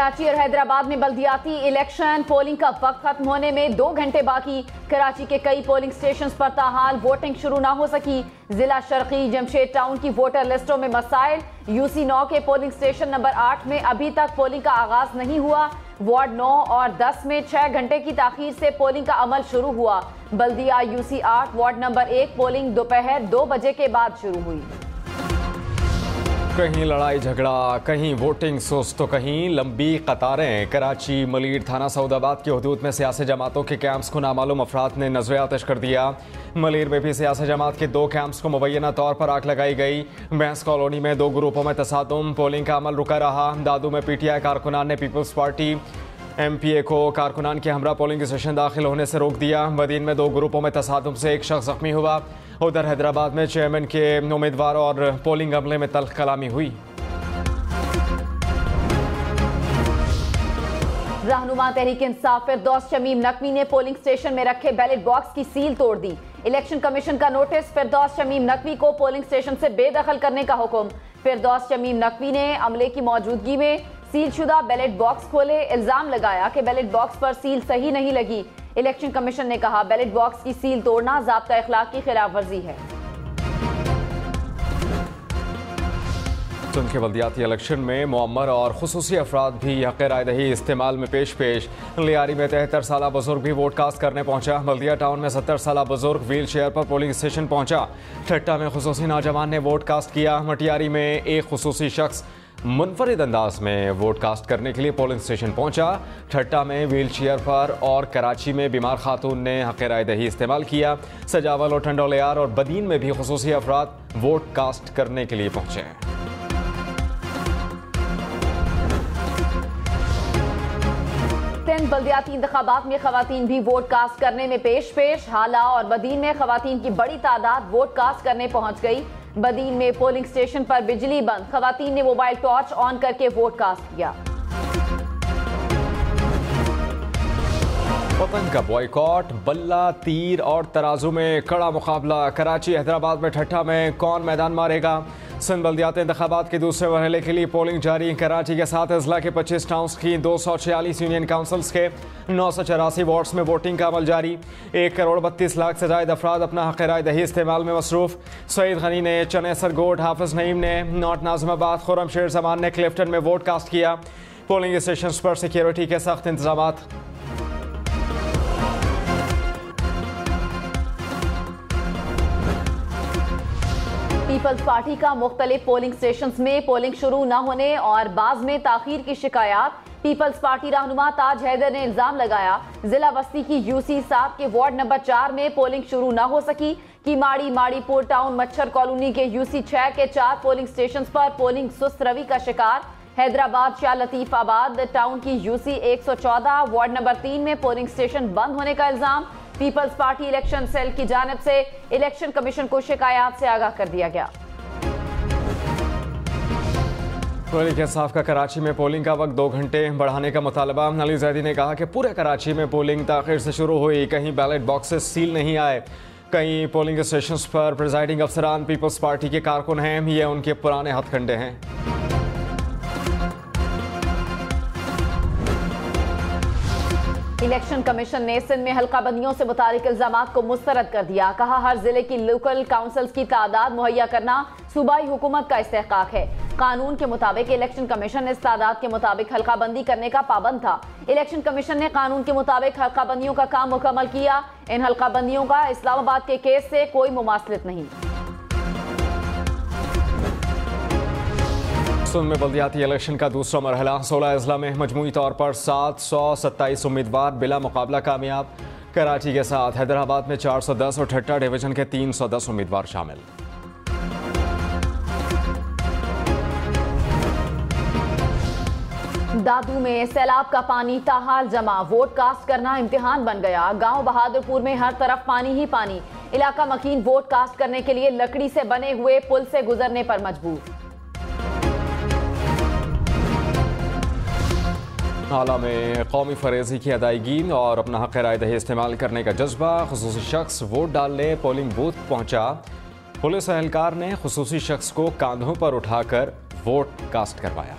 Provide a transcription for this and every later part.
कराची और हैदराबाद में बल्दियाती election polling का वक्त खत्म होने में 2 घंटे बाकी। कराची के कई पोलिंग स्टेशन पर ताहाल वोटिंग शुरू ना हो सकी। जिला शर्की जमशेद टाउन की वोटर लिस्टों में मसाइल। यूसी 9 के पोलिंग स्टेशन नंबर 8 में अभी तक पोलिंग का आगाज नहीं हुआ। वार्ड 9 और 10 में 6 घंटे की ताखीर से पोलिंग का अमल शुरू हुआ। बल्दिया यूसी 8 वार्ड नंबर 1 पोलिंग दोपहर 2 बजे के बाद शुरू हुई। कहीं लड़ाई झगड़ा, कहीं वोटिंग सुस्त तो कहीं लंबी कतारें। कराची मलीर थाना सऊदाबाद की हदूद में सियासी जमातों के कैंप्स को नामालूम अफराद ने नजर आतिश कर दिया। मलीर में भी सियासी जमात के 2 कैंप्स को मुबैना तौर पर आग लगाई गई। बैंस कॉलोनी में 2 ग्रुपों में तसादुम, पोलिंग का अमल रुका रहा। दादू में पीटीआई कारकुनान ने पीपल्स पार्टी एमपीए को कारकुनान के हमरा पोलिंग स्टेशन दाखिल होने से रोक दिया। बदीन में 2 ग्रुपों में तसादुम से 1 शख्स जख्मी हुआ। उधर हैदराबाद में चेयरमैन के उम्मीदवार और पोलिंग अमले में तल्ख कलामी हुई। रहनुमा तहरीक इंसाफ फिरदौस शमीम नकवी ने पोलिंग स्टेशन में रखे बैलेट बॉक्स की सील तोड़ दी। इलेक्शन कमीशन का नोटिस, फिरदौस शमीम नकवी को पोलिंग स्टेशन से बेदखल करने का हुक्म। फिरदौस शमीम नकवी ने अमले की मौजूदगी में सीलशुदा बैलेट बॉक्स खोले। इल्जाम लगाया कि बैलेट बॉक्स पर सील सही नहीं लगी। इलेक्शन कमीशन ने कहा बैलेट बॉक्स की सील तोड़ना ज़ाब्ता इखलाक की खिलाफ वर्जी है। के बल्दियाती इलेक्शन में मुअम्मर और खुसूसी अफराद भी हक़ राय दही इस्तेमाल में पेश। लियारी में 73 साल बुजुर्ग भी वोट कास्ट करने पहुंचा। बल्दिया टाउन में 70 साल बुजुर्ग व्हील चेयर पर पोलिंग स्टेशन पहुंचा। ठट्टा में खुसूसी नौजवान ने वोट कास्ट किया। मटियारी में एक खुसूसी शख्स मुनफरिद अंदाज में वोट कास्ट करने के लिए पोलिंग स्टेशन पहुंचा। ठट्टा में व्हील चेयर पर और कराची में बीमार खातून ने हक़ राय दही इस्तेमाल किया। सजावल और ठंडोलियार और बदीन में भी खुसूसी अफराद वोट कास्ट करने के लिए पहुंचे। बल्दियाती इंतखाबात में खवातीन भी वोट कास्ट करने में पेश। हाला और बदीन में खवातीन की बड़ी तादाद वोट कास्ट करने पहुंच गई। बदीन में पोलिंग स्टेशन पर बिजली बंद, खवातीन ने मोबाइल टॉर्च ऑन करके वोट कास्ट किया। वतन का बॉयकॉट, बल्ला, तीर और तराजू में कड़ा मुकाबला। कराची हैदराबाद में ठट्ठा में कौन मैदान मारेगा। सिंध बल्दियाती इंतखाबात के दूसरे मरहले के लिए पोलिंग जारी। कराची के 7 अजला के 25 टाउन्स की 246 यूनियन काउंसिल्स के 984 वार्ड्स में वोटिंग का अमल जारी। 1 करोड़ 32 लाख से ज़ायद अफराद अपना हक़ राय दही इस्तेमाल में मसरूफ़। सईद गनी ने चने सरगोट, हाफिज नईम ने नॉर्थ नाज़िमाबाद, खुर्रमशेर जमान ने क्लिफ्टन में वोट कास्ट किया। पोलिंग स्टेशन पर सिक्योरिटी के सख्त इंतजाम। पीपल्स पार्टी का मुख्तलिफ पोलिंग स्टेशन में पोलिंग शुरू न होने और बाज में ताखीर की शिकायत। पीपल्स पार्टी रहनुमा ताज हैदर ने इल्जाम लगाया जिला बस्ती की यूसी 7 के वार्ड नंबर 4 में पोलिंग शुरू न हो सकी। कीमाड़ी, माड़ीपुर टाउन, मच्छर कॉलोनी के यूसी 6 के 4 पोलिंग स्टेशन पर पोलिंग सुस्त रवि का शिकार। हैदराबाद शाह लतीफाबाद टाउन की यूसी 114 वार्ड नंबर 3 में पोलिंग स्टेशन बंद होने का इल्जाम। पीपल्स पार्टी इलेक्शन सेल की जानिब से इलेक्शन कमीशन को शिकायत से आगाह कर दिया गया। तहरीक इंसाफ का कराची में पोलिंग का वक्त 2 घंटे बढ़ाने का मुतालबा। अली जैदी ने कहा कि पूरे कराची में पोलिंग ताखिर से शुरू हुई। कहीं बैलेट बॉक्सेस सील नहीं आए। कई पोलिंग स्टेशन पर प्रिजाइडिंग अफसरान पीपल्स पार्टी के कारकुन हैं। ये उनके पुराने हथकंडे हैं। इलेक्शन कमीशन ने सिंध में हल्काबंदियों से मुतालिक इल्जामात को मुस्तरद कर दिया। कहा हर जिले की लोकल काउंसिल्स की तादाद मुहैया करना सूबाई हुकूमत का इस्तेहकाक है। कानून के मुताबिक इलेक्शन कमीशन इस तादाद के मुताबिक हल्काबंदी करने का पाबंद था। इलेक्शन कमीशन ने कानून के मुताबिक हल्काबंदियों का काम मुकम्मल किया। इन हल्काबंदियों का इस्लामाबाद के केस से कोई मुमासलत नहीं। सिंध में बल्दियाती इलेक्शन का दूसरा मरहला। 16 अजला में मजमूई तौर पर 727 उम्मीदवार बिला मुकाबला कामयाब। कराची के साथ हैदराबाद में 410 और ठट्टा डिवीजन के 310 उम्मीदवार शामिल। दादू में सैलाब का पानी ताहाल जमा, वोट कास्ट करना इम्तिहान बन गया। गांव बहादुरपुर में हर तरफ पानी ही पानी। इलाका मकीन वोट कास्ट करने के लिए लकड़ी से बने हुए पुल से गुजरने पर मजबूर। हाला में कौमी फरेजी की अदायगी और अपना हक़ राय दही इस्तेमाल करने का जज्बा। खुसूसी शख्स वोट डालने पोलिंग बूथ पहुंचा। पुलिस एहलकार ने खुसूसी शख्स को कांधों पर उठाकर वोट कास्ट करवाया।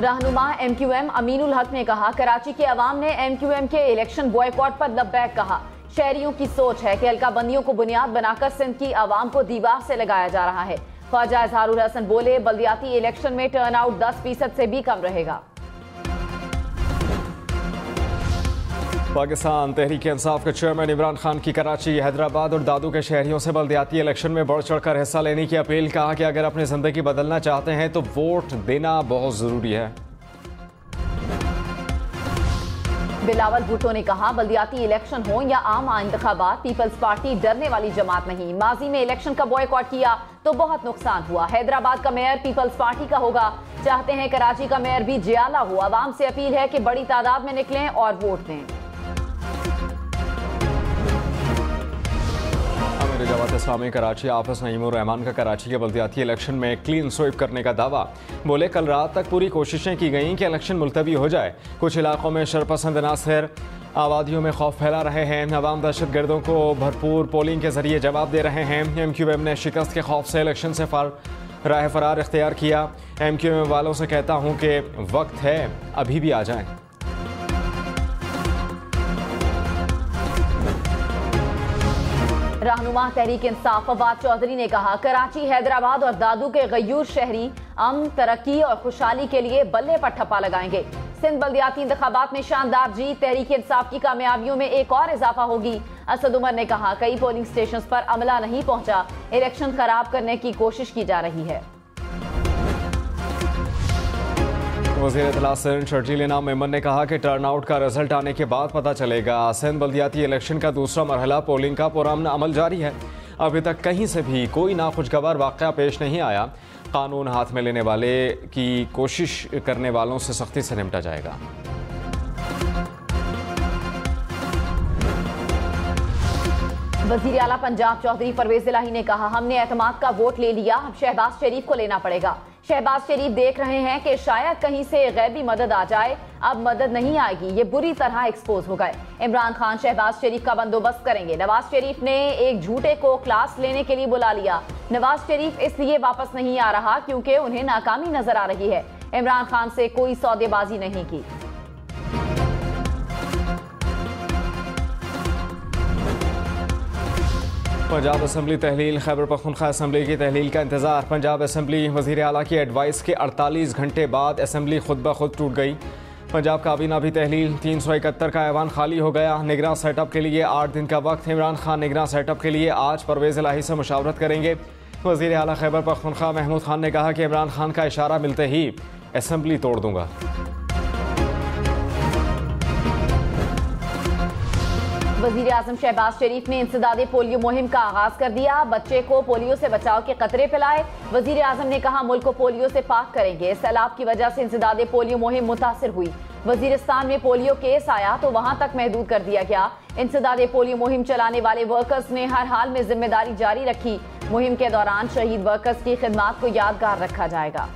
रहनुमा MQM अमीनुल हक ने कहा, कराची के अवाम ने MQM के इलेक्शन बॉयकॉट पर लब्बैक कहा। शहरियों की सोच है कि हल्का बंदियों को बुनियाद बनाकर सिंध की अवाम को दीवार से लगाया जा रहा है। ख्वाजा इजहारुल हसन बोले, बल्दियाती इलेक्शन में टर्नआउट 10% से भी कम रहेगा। पाकिस्तान तहरीक इंसाफ के चेयरमैन इमरान खान की कराची, हैदराबाद और दादू के शहरियों से बल्दियाती इलेक्शन में बढ़ चढ़कर हिस्सा लेने की अपील। कहा कि अगर अपनी जिंदगी बदलना चाहते हैं तो वोट देना बहुत जरूरी है। बिलावल भुट्टो ने कहा, बल्दियाती इलेक्शन हो या आम इंतखाबात, पीपल्स पार्टी डरने वाली जमात नहीं। माजी में इलेक्शन का बॉयकॉट किया तो बहुत नुकसान हुआ। हैदराबाद का मेयर पीपल्स पार्टी का होगा, चाहते हैं कराची का मेयर भी जियाला हो। आवाम से अपील है कि बड़ी तादाद में निकलें और वोट दें। जमात इस्लामी कराची आफिस नईमुर रहमान का कराची के बल्दियाती इलेक्शन में क्लीन स्वीप करने का दावा। बोले, कल रात तक पूरी कोशिशें की गईं कि इलेक्शन मुलतवी हो जाए। कुछ इलाकों में शरपसंद अनासर आबादियों में खौफ फैला रहे हैं। अवाम दहशतगर्दों को भरपूर पोलिंग के जरिए जवाब दे रहे हैं। MQM ने शिकस्त के खौफ से इलेक्शन से राह फरार इख्तियार किया। MQM वालों से कहता हूँ कि वक्त है, अभी भी आ जाएं। रहनुमा तहरीक इंसाफ फवाद चौधरी ने कहा, कराची, हैदराबाद और दादू के गयूर शहरी अमन, तरक्की और खुशहाली के लिए बल्ले पर ठप्पा लगाएंगे। सिंध बल्दियाती इंतखाबात में शानदार जीत, तहरीक इंसाफ की कामयाबियों में एक और इजाफा होगी। असद उमर ने कहा, कई पोलिंग स्टेशन पर अमला नहीं पहुंचा, इलेक्शन खराब करने की कोशिश की जा रही है। वज़ीर इत्तलात सिंध शर्जील इनाम मेमन ने कहा कि टर्नआउट का रिजल्ट आने के बाद पता चलेगा। सिंध बल्दियाती इलेक्शन का दूसरा मरहला पोलिंग का पुरअमन अमल जारी है। अभी तक कहीं से भी कोई नाखुशगवार वाक़या पेश नहीं आया। कानून हाथ में लेने वाले की कोशिश करने वालों से सख्ती से निपटा जाएगा। वज़ीर आला पंजाब चौधरी परवेज इलाही ने कहा, हमने एतमाद का वोट ले लिया, अब शहबाज शरीफ को लेना पड़ेगा। शहबाज शरीफ देख रहे हैं कि शायद कहीं से गैबी मदद आ जाए, अब मदद नहीं आएगी, ये बुरी तरह एक्सपोज हो गए। इमरान खान शहबाज शरीफ का बंदोबस्त करेंगे। नवाज शरीफ ने एक झूठे को क्लास लेने के लिए बुला लिया। नवाज शरीफ इसलिए वापस नहीं आ रहा क्योंकि उन्हें नाकामी नजर आ रही है। इमरान खान से कोई सौदेबाजी नहीं की। पंजाब असम्बली तहलील, खैबर पख्तूनख्वा असम्बली की तहलील का इंतजार। पंजाब असम्बली वज़ीर आला की एडवाइस के 48 घंटे बाद असम्बली खुद ब खुद टूट गई। पंजाब काबीना भी तहलील, 371 का ऐवान खाली हो गया। निगरान सेटअप के लिए 8 दिन का वक्त। इमरान खान निगरान सेटअप के लिए आज परवेज इलाही से मुशावरत करेंगे। वज़ीर आला खैबर पख्तूनख्वा महमूद खान ने कहा कि इमरान खान का इशारा मिलते ही असम्बली तोड़ दूंगा। वज़ीर आज़म शहबाज शरीफ ने इंसदादे पोलियो मुहिम का आगाज कर दिया। बच्चे को पोलियो से बचाव के कतरे पिलाए। वज़ीर आज़म ने कहा, मुल्क को पोलियो से पाक करेंगे। सैलाब की वजह से इंसदादे पोलियो मुहिम मुतासिर हुई। वजीरिस्तान में पोलियो केस आया तो वहां तक महदूद कर दिया गया। इंसदादे पोलियो मुहिम चलाने वाले वर्कर्स ने हर हाल में जिम्मेदारी जारी रखी। मुहिम के दौरान शहीद वर्कर्स की खिदमत को यादगार रखा जाएगा।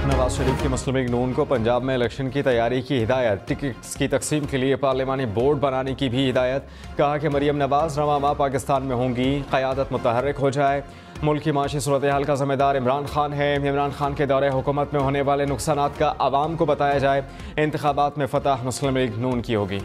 नवाज शरीफ की मुस्लिम लीग नून को पंजाब में इलेक्शन की तैयारी की हिदायत। टिकट्स की तकसीम के लिए पार्लिमानी बोर्ड बनाने की भी हिदायत। कहा कि मरियम नवाज रवा माह पाकिस्तान में होंगी, क़यादत मुतहर्रिक हो जाए। मुल्क की माशी सूरत हाल का जिम्मेदार इमरान खान है। इमरान खान के दौरे हुकूमत में होने वाले नुकसानात का आवाम को बताया जाए। इंतखाबात में फतह मुस्लिम लीग नून की होगी।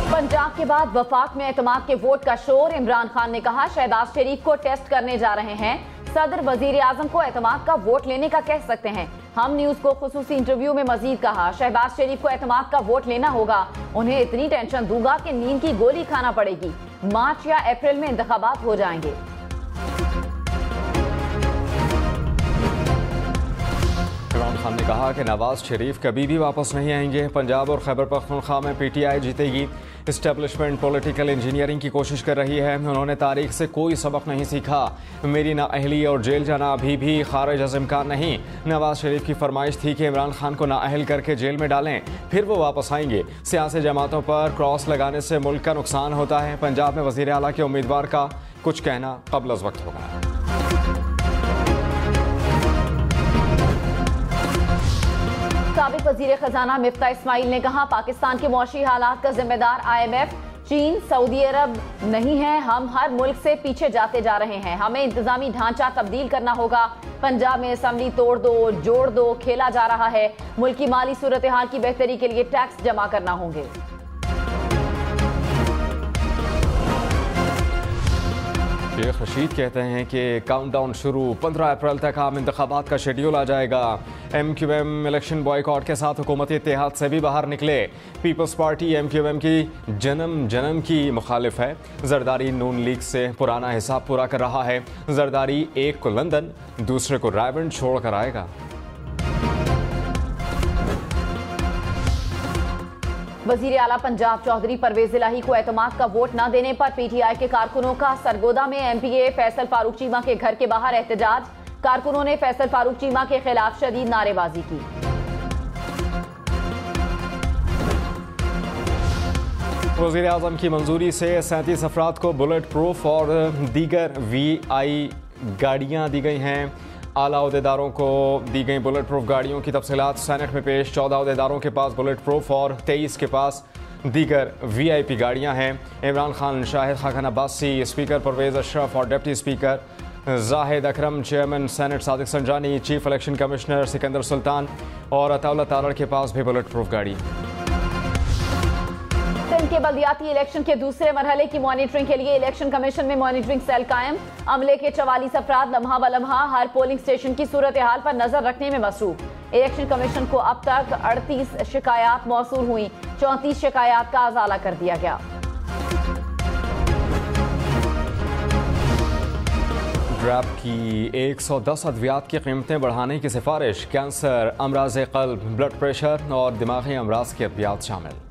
पंजाब के बाद वफाक में एतमाद के वोट का शोर। इमरान खान ने कहा, शहबाज शरीफ को टेस्ट करने जा रहे हैं। सदर वजीर आजम को एतमाद का वोट लेने का कह सकते हैं। हम न्यूज को खुसूसी इंटरव्यू में मजीद कहा, शहबाज शरीफ को एतमाद का वोट लेना होगा। उन्हें इतनी टेंशन दूंगा कि नींद की गोली खाना पड़ेगी। मार्च या अप्रैल में इंतखाबात हो जाएंगे। इमरान खान ने कहा कि नवाज शरीफ कभी भी वापस नहीं आएंगे। पंजाब और खैबर पख्तूनख्वा में PTI जीतेगी। इस्टेब्लिशमेंट पॉलिटिकल इंजीनियरिंग की कोशिश कर रही है। उन्होंने तारीख से कोई सबक नहीं सीखा। मेरी नाअहली और जेल जाना अभी भी खारिज अज़ इम्कान नहीं। नवाज शरीफ की फरमाइश थी कि इमरान खान को नाअहल करके जेल में डालें, फिर वो वापस आएंगे। सियासी जमातों पर क्रॉस लगाने से मुल्क का नुकसान होता है। पंजाब में वज़ीर आला के उम्मीदवार का कुछ कहना क़ब्ल अज़ वक्त होगा। साबिक वजीर खजाना मिफ्ता इस्माइल ने कहा, पाकिस्तान के मौशी हालात का जिम्मेदार IMF। चीन सऊदी अरब नहीं है, हम हर मुल्क से पीछे जाते जा रहे हैं, हमें इंतजामी ढांचा तब्दील करना होगा। पंजाब में असम्बली तोड़ दो जोड़ दो खेला जा रहा है, मुल्क की माली सूरत हाल की बेहतरी के लिए टैक्स जमा करना होंगे। शेख रशीद कहते हैं कि काउंटडाउन शुरू, 15 अप्रैल तक आम इंतखाबात का शेड्यूल आ जाएगा। MQM इलेक्शन बॉयकॉट के साथ हुकूमती इत्तेहाद से भी बाहर निकले। पीपल्स पार्टी MQM की जन्म की मुखालिफ है। जरदारी नून लीग से पुराना हिसाब पूरा कर रहा है। जरदारी एक को लंदन, दूसरे को रायबंड छोड़ कर आएगा। वजीर आला पंजाब चौधरी परवेज इलाही को एतमाद का वोट न देने पर PTI के कारकुनों का सरगोदा में MPA फैसल फारूक चीमा के घर के बाहर एहतजाज। कारकुनों ने फैसल फारूक चीमा के खिलाफ शदीद नारेबाजी की। वजीर आजम की मंजूरी से 37 अफराद को बुलेट प्रूफ और दीगर VI गाड़ियां दी गई हैं। आला अहदेदारों को दी गई बुलेट प्रूफ गाड़ियों की तफसीलात सेनेट में पेश। 14 अहदेदारों के पास बुलेट प्रूफ और 23 के पास दीगर VIP गाड़ियां हैं। इमरान खान, शाहिद खान अब्बासी, स्पीकर परवेज अशरफ और डिप्टी स्पीकर जाहिद अकरम, chairman senate Sadiq संजानी, chief election commissioner Sikandar Sultan और अताउल्ला तारड़ के पास भी बुलेट प्रूफ गाड़ी। सिंध के बल्दियाती इलेक्शन के दूसरे मरहले की मॉनिटरिंग के लिए इलेक्शन कमीशन में मॉनिटरिंग सेल कायम। अमले के 44 अफराद लम्हा ब लम्हा हर पोलिंग स्टेशन की सूरत हाल पर नजर रखने में मसरूफ। इलेक्शन कमीशन को अब तक 38 शिकायत मौसूल हुई, 34 शिकायत का अजाला कर दिया गया। ड्रैप की 110 अद्वियात की कीमतें बढ़ाने की सिफारिश। कैंसर, अमराज क़ल्ब, ब्लड प्रेशर और दिमागी अमराज की अद्वियात शामिल।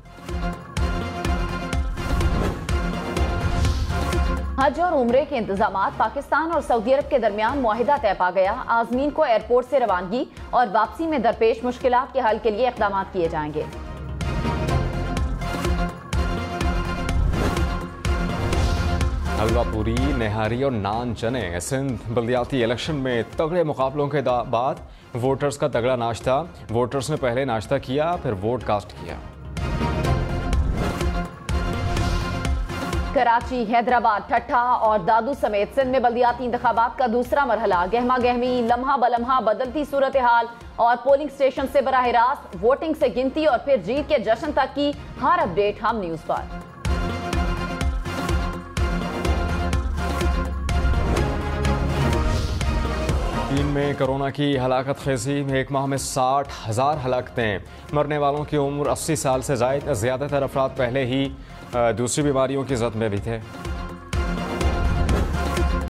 हज और उम्रे के इंतजामात। पाकिस्तान और सऊदी अरब के दरमियान मुआहिदा तय पा गया। आज़मीन को एयरपोर्ट से रवानगी और वापसी में दरपेश मुश्किलात के हल के लिए इक़दाम किए जाएंगे। हलवा पूरी, निहारी और नान चने। सिंध बल्दियाती इलेक्शन में तगड़े मुकाबलों के बाद वोटर्स का तगड़ा नाश्ता। वोटर्स ने पहले नाश्ता किया, फिर वोट कास्ट किया। कराची, हैदराबाद, ठट्ठा और दादू समेत सिंध में बल्दियाती इंतखाबात का दूसरा मरहला। गहमा गहमी, लम्हा बलम्हा बदलती सूरत हाल और पोलिंग स्टेशन से बराह रास्त वोटिंग से गिनती और फिर जीत के जश्न तक की हर अपडेट हम न्यूज पर। चीन में कोरोना की हलाकत खेजी में एक माह में 60,000 हलाकतें। मरने वालों की उम्र 80 साल से ज़्यादातर अफराद पहले ही दूसरी बीमारियों की जद में भी थे।